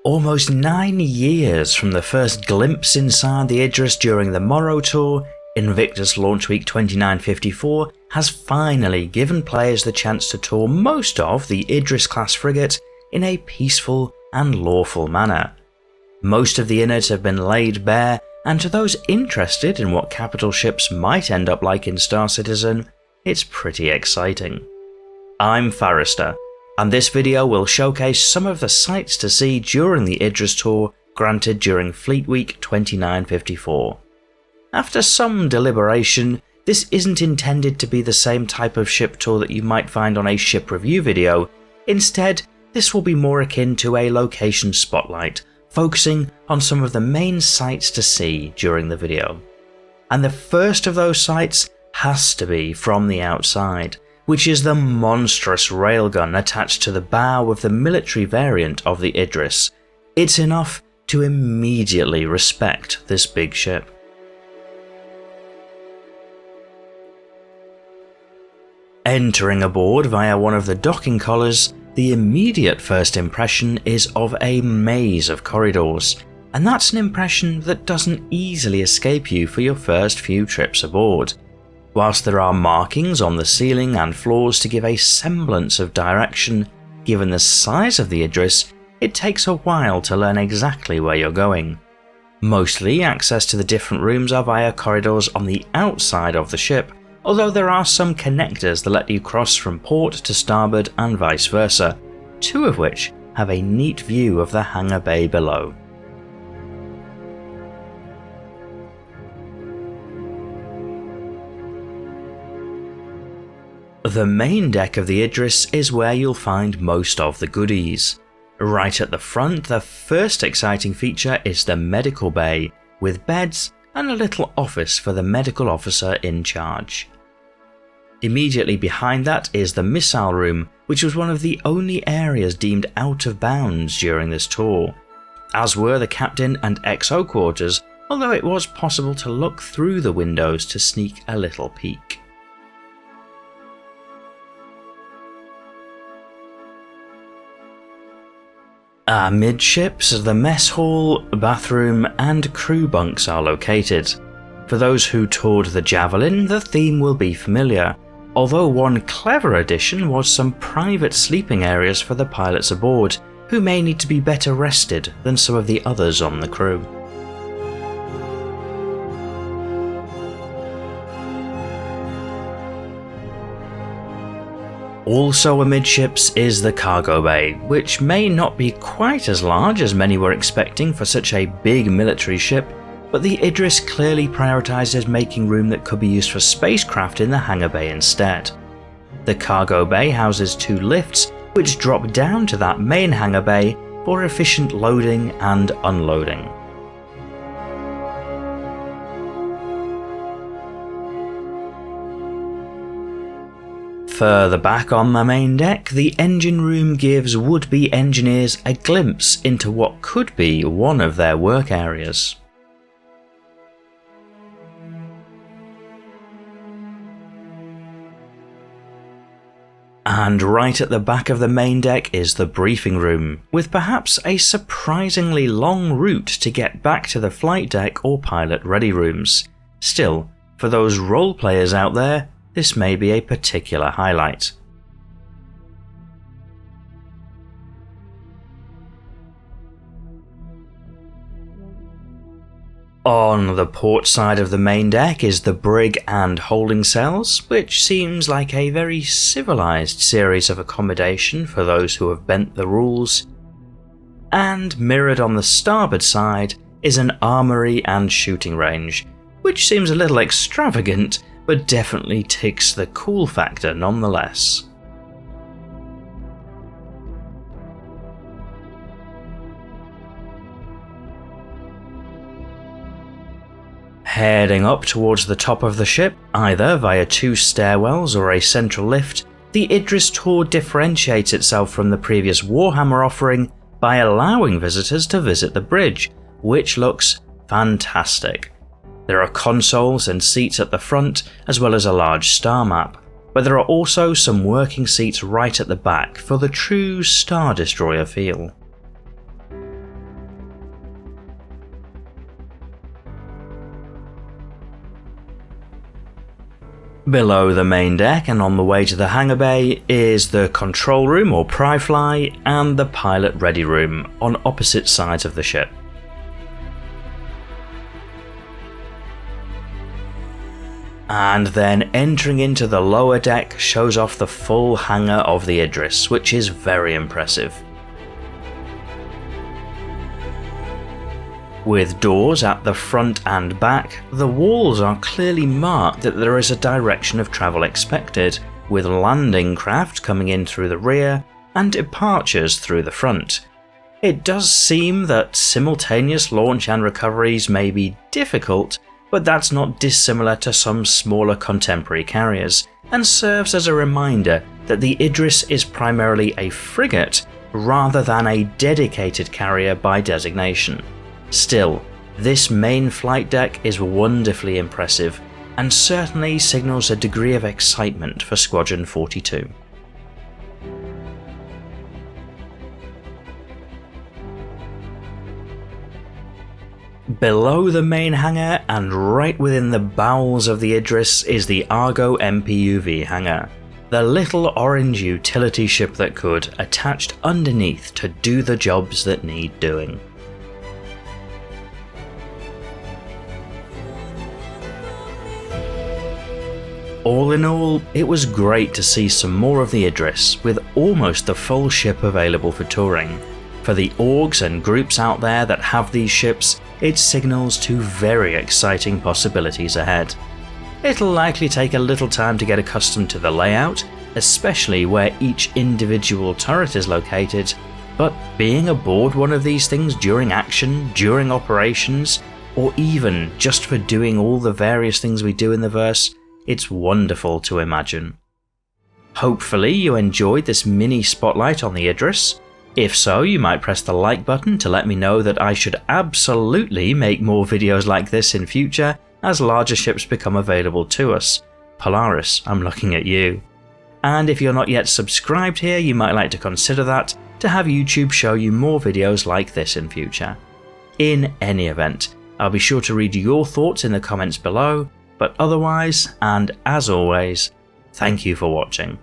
Almost 9 years from the first glimpse inside the Idris during the Morrow Tour, Invictus Launch Week 2954 has finally given players the chance to tour most of the Idris-class frigate in a peaceful and lawful manner. Most of the innards have been laid bare, and to those interested in what capital ships might end up like in Star Citizen, it's pretty exciting. I'm Forrester, and this video will showcase some of the sights to see during the Idris tour granted during Fleet Week 2954. After some deliberation, this isn't intended to be the same type of ship tour that you might find on a ship review video. Instead, this will be more akin to a location spotlight, focusing on some of the main sights to see during the video. And the first of those sights has to be from the outside, which is the monstrous railgun attached to the bow of the military variant of the Idris. It's enough to immediately respect this big ship. Entering aboard via one of the docking collars, the immediate first impression is of a maze of corridors, and that's an impression that doesn't easily escape you for your first few trips aboard. Whilst there are markings on the ceiling and floors to give a semblance of direction, given the size of the Idris, it takes a while to learn exactly where you're going. Mostly, access to the different rooms are via corridors on the outside of the ship, although there are some connectors that let you cross from port to starboard and vice versa, two of which have a neat view of the hangar bay below. The main deck of the Idris is where you'll find most of the goodies. Right at the front, the first exciting feature is the medical bay, with beds and a little office for the medical officer in charge. Immediately behind that is the missile room, which was one of the only areas deemed out of bounds during this tour, as were the captain and XO quarters, although it was possible to look through the windows to sneak a little peek. Amidships, the mess hall, bathroom and crew bunks are located. For those who toured the Javelin, the theme will be familiar, although one clever addition was some private sleeping areas for the pilots aboard, who may need to be better rested than some of the others on the crew. Also amidships is the cargo bay, which may not be quite as large as many were expecting for such a big military ship, but the Idris clearly prioritised making room that could be used for spacecraft in the hangar bay instead. The cargo bay houses 2 lifts which drop down to that main hangar bay for efficient loading and unloading. Further back on the main deck, the engine room gives would-be engineers a glimpse into what could be one of their work areas. And right at the back of the main deck is the briefing room, with perhaps a surprisingly long route to get back to the flight deck or pilot ready rooms. Still, for those role players out there, this may be a particular highlight. On the port side of the main deck is the brig and holding cells, which seems like a very civilized series of accommodation for those who have bent the rules. And mirrored on the starboard side is an armoury and shooting range, which seems a little extravagant, but definitely ticks the cool factor nonetheless. Heading up towards the top of the ship, either via 2 stairwells or a central lift, the Idris tour differentiates itself from the previous Warhammer offering by allowing visitors to visit the bridge, which looks fantastic. There are consoles and seats at the front, as well as a large star map, but there are also some working seats right at the back for the true Star Destroyer feel. Below the main deck and on the way to the hangar bay is the control room or PriFly and the pilot ready room on opposite sides of the ship. And then entering into the lower deck shows off the full hangar of the Idris, which is very impressive. With doors at the front and back, the walls are clearly marked that there is a direction of travel expected, with landing craft coming in through the rear and departures through the front. It does seem that simultaneous launch and recoveries may be difficult, but that's not dissimilar to some smaller contemporary carriers, and serves as a reminder that the Idris is primarily a frigate rather than a dedicated carrier by designation. Still, this main flight deck is wonderfully impressive, and certainly signals a degree of excitement for Squadron 42. Below the main hangar and right within the bowels of the Idris is the Argo MPUV hangar, the little orange utility ship that could, attached underneath to do the jobs that need doing. All in all, it was great to see some more of the Idris, with almost the full ship available for touring. For the orgs and groups out there that have these ships, it signals two very exciting possibilities ahead. It'll likely take a little time to get accustomed to the layout, especially where each individual turret is located, but being aboard one of these things during action, during operations, or even just for doing all the various things we do in the verse, it's wonderful to imagine. Hopefully you enjoyed this mini spotlight on the Idris. If so, you might press the like button to let me know that I should absolutely make more videos like this in future as larger ships become available to us. Polaris, I'm looking at you. And if you're not yet subscribed here, you might like to consider that to have YouTube show you more videos like this in future. In any event, I'll be sure to read your thoughts in the comments below, but otherwise, and as always, thank you for watching.